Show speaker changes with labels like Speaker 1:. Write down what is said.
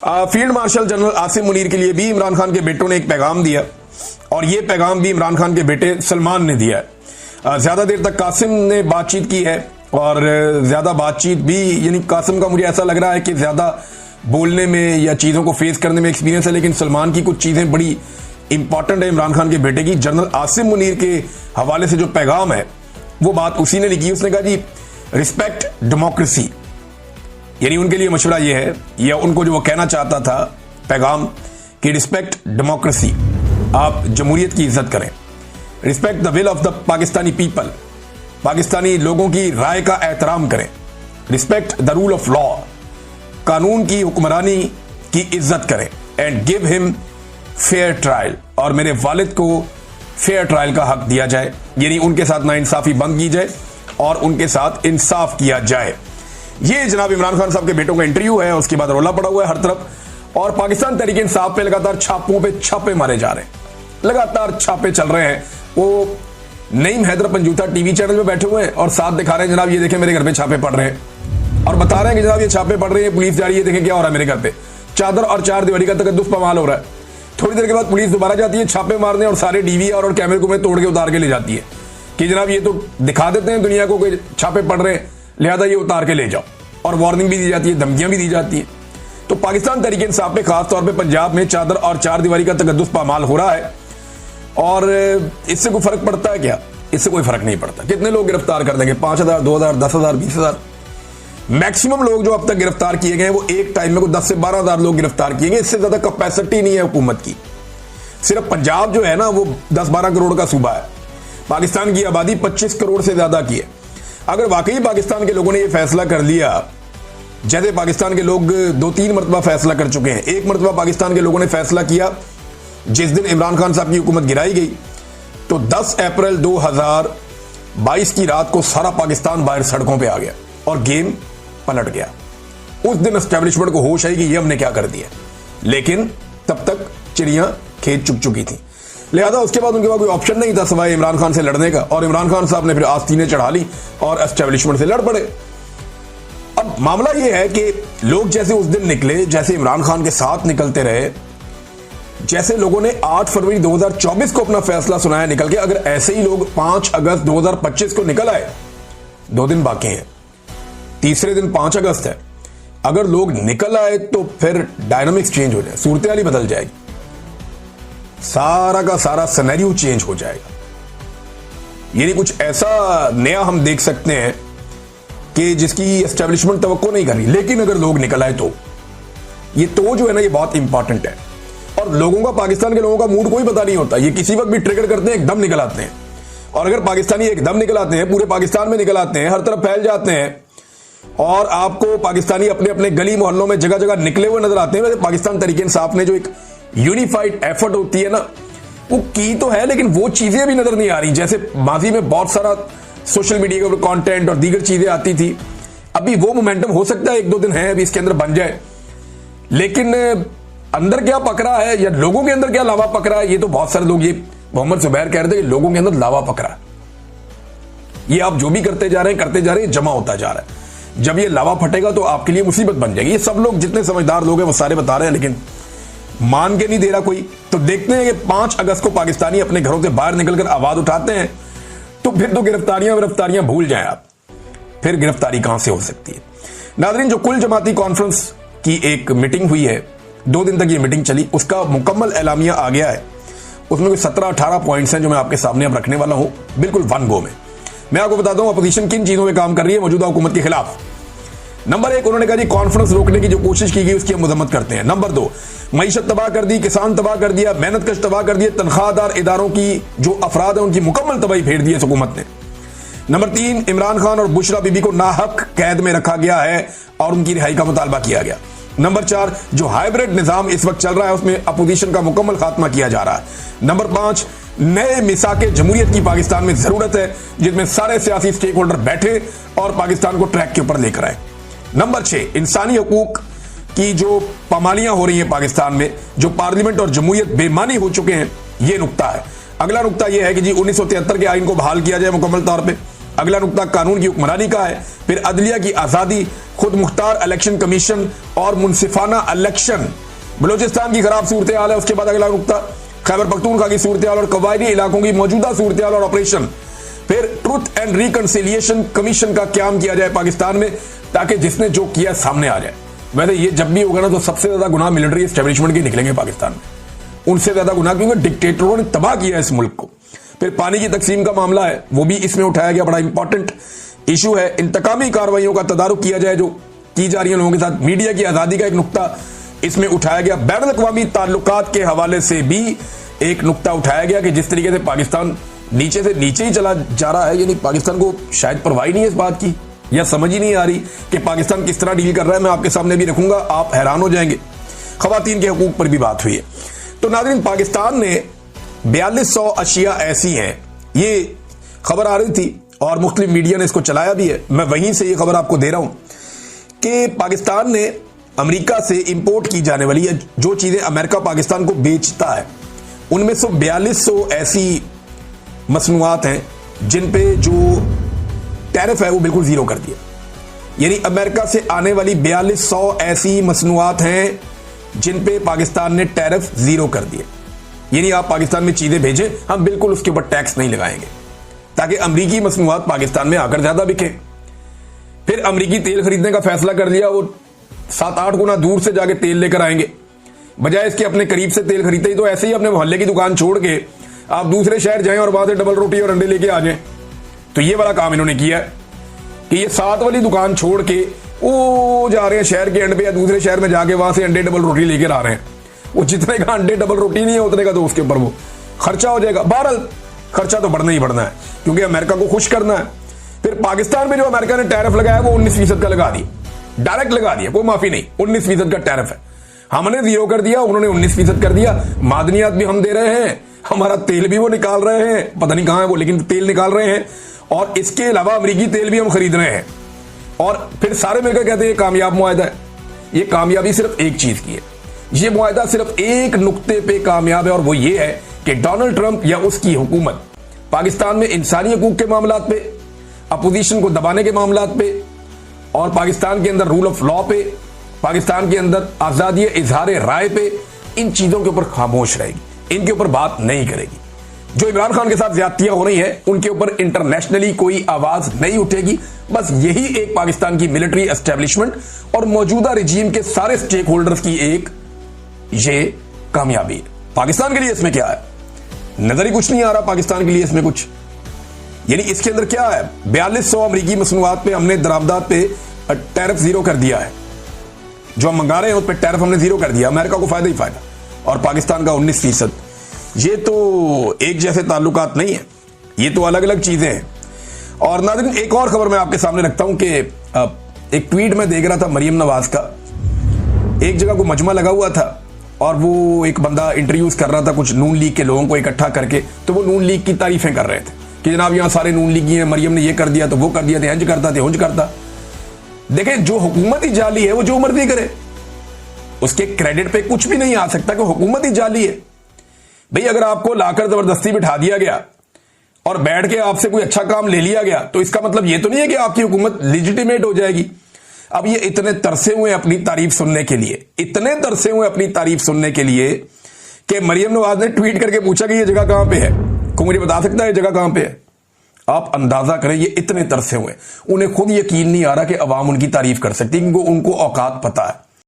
Speaker 1: Field marshal general Asim Munir के लिए भी इमरान खान के बेटों ने एक पैगाम दिया और ये पैगाम भी इमरान खान के बेटे सलमान ने दिया है। ज्यादा देर तक कासिम ने बातचीत की है और ज्यादा बातचीत भी, यानी कासिम का मुझे ऐसा लग रहा है कि ज्यादा बोलने में या चीजों को फेस करने में एक्सपीरियंस है, लेकिन सलमान की कुछ चीजें बड़ी इंपॉर्टेंट है इमरान खान के बेटे की। जनरल आसिम मुनीर के हवाले से जो पैगाम है वो बात उसी ने लिखी। उसने कहा जी रिस्पेक्ट डेमोक्रेसी, यानी उनके लिए मशवरा ये है या उनको जो वो कहना चाहता था पैगाम कि रिस्पेक्ट डेमोक्रेसी, आप जमहूरियत की इज्जत करें। Respect the will of the Pakistani people, Pakistani लोगों की राय का एहतराम करें। Respect the rule of law, कानून की हुक्मरानी की इज्जत करें। And give him fair trial, और मेरे वालिद को फेयर ट्रायल का हक दिया जाए, यानी उनके साथ नाइंसाफी बंद की जाए और उनके साथ इंसाफ किया जाए। ये जनाब इमरान खान साहब के बेटों का इंटरव्यू है। उसके बाद रोला पड़ा हुआ है हर तरफ, और पाकिस्तान तहरीक इंसाफ पे लगातार छापों पे छापे मारे जा रहे हैं, लगातार छापे चल रहे हैं। वो नईम हैदर पंजूथा टीवी चैनल में बैठे हुए हैं और साथ दिखा रहे हैं जनाब ये देखें मेरे घर पे छापे पड़ रहे हैं, और बता रहे हैं कि जनाब ये छापे पड़ रहे हैं, पुलिस जा रही है, देखें क्या हो रहा है मेरे घर पे। चादर और चार दीवारी का तकद्दुस पमाल हो रहा है। थोड़ी देर के बाद पुलिस दोबारा जाती है छापे मारने और सारे डीवीआर और कैमरे को में तोड़ के उतार के ले जाती है कि जनाब ये तो दिखा देते हैं दुनिया को कि छापे पड़ रहे हैं, लिहाजा ये उतार के ले जाओ, और वार्निंग भी दी जाती है, धमकियां भी दी जाती है। तो पाकिस्तान तहरीक इंसाफ पे खासतौर पे पंजाब में चादर और चार दीवारी का तकद्दुस पामाल हो रहा है, और इससे कोई फर्क पड़ता है क्या? इससे कोई फर्क नहीं पड़ता। कितने लोग गिरफ्तार कर देंगे? 5,000, 2,000, 10,000, 20,000। मैक्सिमम लोग जो अब तक गिरफ्तार किए गए वो एक टाइम में 10 से 12,000 लोग गिरफ्तार किए गए। इससे ज्यादा कैपेसिटी नहीं है हुकूमत की। सिर्फ पंजाब जो है ना वो 10-12 करोड़ का सूबा है, पाकिस्तान की आबादी 25 करोड़ से ज्यादा की है। अगर वाकई पाकिस्तान के लोगों ने यह फैसला कर लिया, जैसे पाकिस्तान के लोग 2-3 मरतबा फैसला कर चुके हैं। एक मरतबा पाकिस्तान के लोगों ने फैसला किया जिस दिन इमरान खान साहब की हुकूमत गिराई गई, तो 10 अप्रैल 2022 की रात को सारा पाकिस्तान बाहर सड़कों पे आ गया और गेम पलट गया। उस दिन एस्टेब्लिशमेंट को होश आई कि ये हमने क्या कर दिया, लेकिन तब तक चिड़ियां खेत चुग चुकी थी। लिहाजा उसके बाद उनके पास कोई ऑप्शन नहीं था सिवाय इमरान खान से लड़ने का, और इमरान खान साहब ने फिर आस्तीनें चढ़ा ली और एस्टेब्लिशमेंट से लड़ पड़े। अब मामला यह है कि लोग जैसे उस दिन निकले, जैसे इमरान खान के साथ निकलते रहे, जैसे लोगों ने 8 फरवरी 2024 को अपना फैसला सुनाया निकल के, अगर ऐसे ही लोग 5 अगस्त 2025 को निकल आए, 2 दिन बाकी हैं, तीसरे दिन 5 अगस्त है, अगर लोग निकल आए तो फिर डायनामिक्स चेंज हो जाए, सूरत हाल ही बदल जाएगी, सारा का सारा सिनेरियो चेंज हो जाएगा। यानी कुछ ऐसा नया हम देख सकते हैं कि जिसकी एस्टेब्लिशमेंट तवक्को नहीं कर रही। लेकिन अगर लोग निकल आए तो ये तो जो है ना ये बहुत इंपॉर्टेंट है। और लोगों का, पाकिस्तान के लोगों का मूड कोई पता नहीं होता, ये किसी वक्त भी ट्रिगर करते हैं, एकदम निकल आते हैं। और अगर पाकिस्तानी एकदम निकल आते हैं, पूरे पाकिस्तान में निकल आते हैं, हर तरफ फैल जाते हैं, और आपको पाकिस्तानी अपने अपने गली मोहल्लों में जगह जगह निकले हुए नजर आते हैं। वैसे पाकिस्तान तहरीक इंसाफ ने जो एक यूनिफाइड एफर्ट होती है ना, वो की तो है, लेकिन वो चीजें भी नजर नहीं आ रही। जैसे माजी में बहुत सारा सोशल मीडिया के ऊपर कंटेंट और दीगर चीजें आती थी, अभी वो मोमेंटम हो सकता है 1-2 दिन है अभी इसके अंदर बन जाए, लेकिन अंदर क्या पक रहा है या लोगों के अंदर क्या लावा पक रहा है, ये तो बहुत सारे लोग, ये मोहम्मद जुबैर कह रहे थे कि लोगों के अंदर लावा पक रहा है। ये आप जो भी करते जा रहे हैं जमा होता जा रहा है। जब ये लावा फटेगा तो आपके लिए मुसीबत बन जाएगी। ये सब लोग जितने समझदार लोग हैं वो सारे बता रहे हैं, लेकिन मान के नहीं दे रहा कोई। तो देखते हैं कि 5 अगस्त को पाकिस्तानी अपने घरों से बाहर निकलकर आवाज उठाते हैं तो फिर तो गिरफ्तारियां भूल जाएं आप, फिर गिरफ्तारी कहां से हो सकती है। नाज़रीन, जो कुल जमाती कॉन्फ्रेंस की एक मीटिंग हुई है, 2 दिन तक ये मीटिंग चली, उसका मुकम्मल एलामिया आ गया है। उसमें कोई 17-18 पॉइंट्स हैं जो मैं आपके सामने अब रखने वाला हूं, बिल्कुल वन गो में। मैं आपको बता दूं अपोजिशन किन चीजों में काम कर रही है मौजूदा हुकूमत के खिलाफ। नंबर 1, उन्होंने कहा जी कॉन्फ्रेंस रोकने की जो कोशिश की गई उसकी हम मजम्मत करते हैं। नंबर 2, मईशत तबाह कर दी, किसान तबाह कर दिया, मेहनत कश तबाह कर दिया, तनख्वाहदार इदारों की जो अफराद है उनकी मुकम्मल तबाही फेर दी है हुकूमत ने। नंबर 3, इमरान खान और बुशरा बीबी को नाहक कैद में रखा गया है और उनकी रिहाई का मुतालबा किया गया। नंबर 4, जो हाइब्रिड निजाम इस वक्त चल रहा है उसमें अपोजिशन का मुकम्मल खात्मा किया जा रहा है। नंबर 5, नए मिसाके जमहूरियत की पाकिस्तान में जरूरत है जिसमें सारे सियासी स्टेक होल्डर बैठे और पाकिस्तान को ट्रैक के ऊपर लेकर आए। नंबर 6, इंसानी हकूक की जो पामालियां हो रही हैं पाकिस्तान में, जो पार्लियामेंट और जमहूरियत बेमानी हो चुके हैं, ये नुक्ता है। अगला नुक्ता यह है कि जी 1973 के आइन को बहाल किया जाए मुकम्मल तौर पर। अगला नुक्ता कानून की हुक्मरानी का है। फिर अदलिया की आजादी, खुद मुख्तार इलेक्शन कमीशन और मुनसिफाना इलेक्शन। बलूचिस्तान की खराब सूरत हाल है। उसके बाद अगला नुकता खैबर पख्तूनख्वा की सूरत हाल और कबायली इलाकों की मौजूदा सूरत हाल और ऑपरेशन। फिर ट्रुथ एंड रिकंसिलिएशन कमीशन का क्याम किया जाए पाकिस्तान में, ताकि जिसने जो किया सामने आ जाए। वैसे ये जब भी होगा ना तो सबसे ज्यादा गुनाह मिलिट्री एस्टेब्लिशमेंट के निकलेंगे पाकिस्तान में, उनसे ज्यादा गुनाह, क्योंकि डिक्टेटरों ने तबाह किया इस मुल्क को। फिर पानी की तकसीम का मामला है, वो भी इसमें उठाया गया, बड़ा इंपॉर्टेंट इशू है। इंतकामी कार्रवाइयों का तदारुक किया जाए जो की जा रही है लोगों के साथ। मीडिया की आजादी का एक नुकता इसमें उठाया गया। बैनुल अक़वामी ताल्लुकात के हवाले से भी एक नुकता उठाया गया कि जिस तरीके से पाकिस्तान नीचे से नीचे ही चला जा रहा है, यानी पाकिस्तान को शायद परवाह नहीं है इस बात की, या समझ ही नहीं आ रही कि पाकिस्तान किस तरह डील कर रहा है। मैं आपके सामने भी रखूंगा, आप हैरान हो जाएंगे। खवातीन के हकूक पर भी बात हुई है। तो नाज़रीन, पाकिस्तान ने 4200 अशिया ऐसी हैं, ये खबर आ रही थी और मुख्तलिफ मीडिया ने इसको चलाया भी है। मैं वहीं से ये खबर आपको दे रहा हूं कि पाकिस्तान ने अमेरिका से इंपोर्ट की जाने वाली है जो चीजें अमेरिका पाकिस्तान को बेचता है, उनमें से 4200 ऐसी मसनूआत हैं जिन पे जो टैरिफ है वो बिल्कुल जीरो कर दिया। यानी अमेरिका से आने वाली 4200 ऐसी मसनूआत हैं जिन पे पाकिस्तान ने टैरिफ जीरो कर दिया। यानी आप पाकिस्तान में चीजें भेजें, हम बिल्कुल उसके ऊपर टैक्स नहीं लगाएंगे, ताकि अमरीकी मसनूआत पाकिस्तान में आकर ज्यादा बिके। फिर अमरीकी तेल खरीदने का फैसला कर लिया, वो 7-8 गुना दूर से जाके तेल लेकर आएंगे, बजाय इसके अपने करीब से तेल खरीदते ही तो ऐसे ही अपने मोहल्ले की दुकान छोड़ के आप दूसरे शहर जाएं और वहां से डबल रोटी और अंडे लेके आ जाएं। तो ये वाला काम इन्होंने किया कि ये 7 वाली दुकान छोड़ के वो जा रहे हैं शहर के एंड पे या दूसरे शहर में जाके वहां से अंडे डबल रोटी लेकर आ रहे हैं। वो जितने का अंडे डबल रोटी नहीं है उतने का तो उसके ऊपर वो खर्चा हो जाएगा। बहरहाल खर्चा तो बढ़ना ही बढ़ना है, क्योंकि अमेरिका को खुश करना है। फिर पाकिस्तान में जो अमेरिका ने टैरिफ लगाया वो 19% का लगा दिया, डायरेक्ट लगा दिया, कोई माफी नहीं। 19% का टैरिफ है, हमने 0 कर दिया, उन्होंने 19% कर दिया। मादनियात भी हम दे रहे हैं, हमारा तेल भी वो निकाल रहे हैं, पता नहीं कहां है वो, लेकिन तेल निकाल रहे हैं। और इसके अलावा अमरीकी तेल भी हम खरीद रहे हैं। और फिर सारे मिलकर कहते हैं ये कामयाब मुआहदा है। ये कामयाबी सिर्फ एक चीज की है, ये मुआहदा सिर्फ एक नुक्ते पे कामयाब है, और वो ये है कि डोनाल्ड ट्रंप या उसकी हुकूमत पाकिस्तान में इंसानी हकूक के मामलात पे, अपोजिशन को दबाने के मामलात पे, और पाकिस्तान के अंदर रूल ऑफ लॉ पे, पाकिस्तान के अंदर आजादी इजहार राय पे, इन चीजों के ऊपर खामोश रहेगी, इनके ऊपर बात नहीं करेगी। जो इमरान खान के साथ ज्यादतियां हो रही हैं उनके ऊपर इंटरनेशनली कोई आवाज नहीं उठेगी। बस यही एक पाकिस्तान की मिलिट्री एस्टेब्लिशमेंट और मौजूदा रिजीम के सारे स्टेक होल्डर्स की एक ये कामयाबी है। पाकिस्तान के लिए इसमें क्या है, नजर ही कुछ नहीं आ रहा पाकिस्तान के लिए इसमें कुछ। यानी इसके अंदर क्या है, 4200 अमरीकी मसनूआत पे हमने दरामदात पे टैरिफ 0 कर दिया है। जो हम मंगा रहे हैं उस पर टैरिफ हमने 0 कर दिया, अमेरिका को फायदा ही फायदा, और पाकिस्तान का 19%। ये तो एक जैसे ताल्लुकात नहीं है, ये तो अलग अलग चीजें हैं। और नाज़रीन, एक और खबर मैं आपके सामने रखता हूं कि एक ट्वीट में देख रहा था मरियम नवाज का, एक जगह को मजमा लगा हुआ था और वो एक बंदा इंटरव्यूज कर रहा था कुछ नून लीग के लोगों को इकट्ठा करके, तो वो नून लीग की तारीफें कर रहे थे कि जनाब यहां सारे नून लीगी हैं, मरियम ने ये कर दिया तो वो कर दिया, हंज करता थे हुंज करता। देखें, जो हुकूमत ही जाली है वो जो मर्जी करे, उसके क्रेडिट पे कुछ भी नहीं आ सकता कि हुकूमत ही जाली है। भाई अगर आपको लाकर जबरदस्ती बिठा दिया गया और बैठ के आपसे कोई अच्छा काम ले लिया गया तो इसका मतलब ये तो नहीं है कि आपकी हुकूमत लेजिटिमेट हो जाएगी। अब ये इतने तरसे हुए अपनी तारीफ सुनने के लिए, इतने तरसे हुए अपनी तारीफ सुनने के लिए कि मरियम नवाज ने ट्वीट करके पूछा कि ये जगह कहां पे है, कोई मुझे बता सकता है ये जगह कहां पे है? आप अंदाजा करें, ये इतने तरसे हुए, उन्हें खुद यकीन नहीं आ रहा कि अवाम उनकी तारीफ कर सकती, क्योंकि उनको औकात पता है।